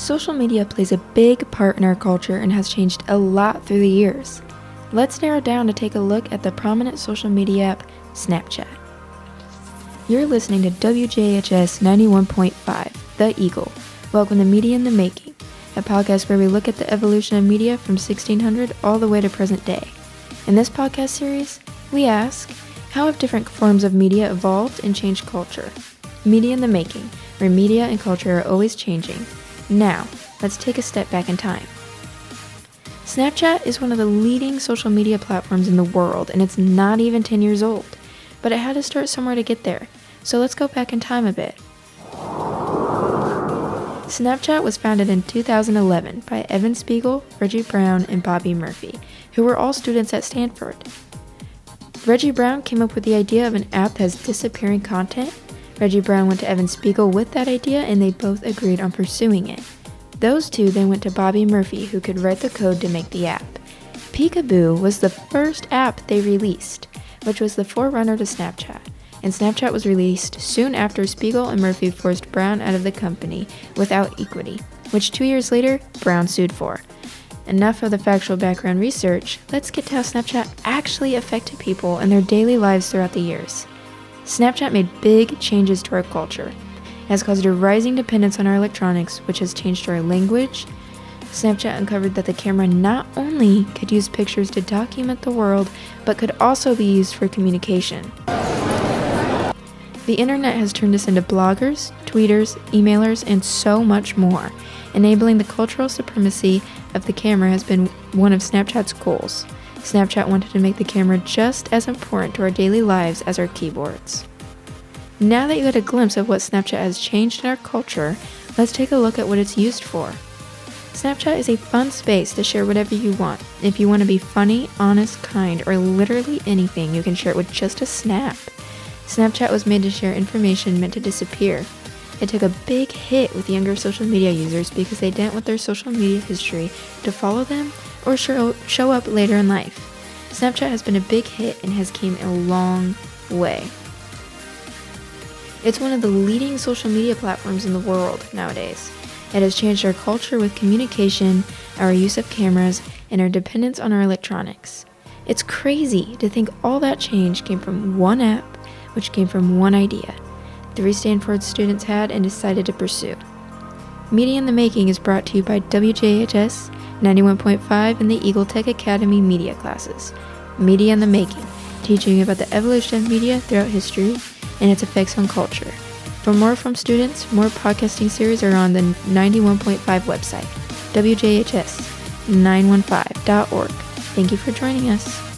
Social media plays a big part in our culture and has changed a lot through the years. Let's narrow down to take a look at the prominent social media app, Snapchat. You're listening to WJHS 91.5, The Eagle. Welcome to Media in the Making, a podcast where we look at the evolution of media from 1600 all the way to present day. In this podcast series, we ask, how have different forms of media evolved and changed culture? Media in the Making, where media and culture are always changing. Now, let's take a step back in time. Snapchat is one of the leading social media platforms in the world, and it's not even 10 years old. But it had to start somewhere to get there, so let's go back in time a bit. Snapchat was founded in 2011 by Evan Spiegel, Reggie Brown, and Bobby Murphy, who were all students at Stanford. Reggie Brown came up with the idea of an app that has disappearing content. Reggie Brown went to Evan Spiegel with that idea, and they both agreed on pursuing it. Those two then went to Bobby Murphy, who could write the code to make the app. Peekaboo was the first app they released, which was the forerunner to Snapchat, and Snapchat was released soon after Spiegel and Murphy forced Brown out of the company without equity, which 2 years later, Brown sued for. Enough of the factual background research, let's get to how Snapchat actually affected people in their daily lives throughout the years. Snapchat made big changes to our culture. It has caused a rising dependence on our electronics, which has changed our language. Snapchat uncovered that the camera not only could use pictures to document the world, but could also be used for communication. The internet has turned us into bloggers, tweeters, emailers, and so much more. Enabling the cultural supremacy of the camera has been one of Snapchat's goals. Snapchat wanted to make the camera just as important to our daily lives as our keyboards. Now that you had a glimpse of what Snapchat has changed in our culture, let's take a look at what it's used for. Snapchat is a fun space to share whatever you want. If you want to be funny, honest, kind, or literally anything, you can share it with just a snap. Snapchat was made to share information meant to disappear. It took a big hit with younger social media users because they didn't want their social media history to follow them or show up later in life. Snapchat has been a big hit and has came a long way. It's one of the leading social media platforms in the world nowadays. It has changed our culture with communication, our use of cameras, and our dependence on our electronics. It's crazy to think all that change came from one app, which came from one idea 3 Stanford students had and decided to pursue. Media in the Making is brought to you by WJHS 91.5 and the Eagle Tech Academy media classes. Media in the Making, teaching you about the evolution of media throughout history and its effects on culture. For more from students, more podcasting series are on the 91.5 website, WJHS915.org. Thank you for joining us.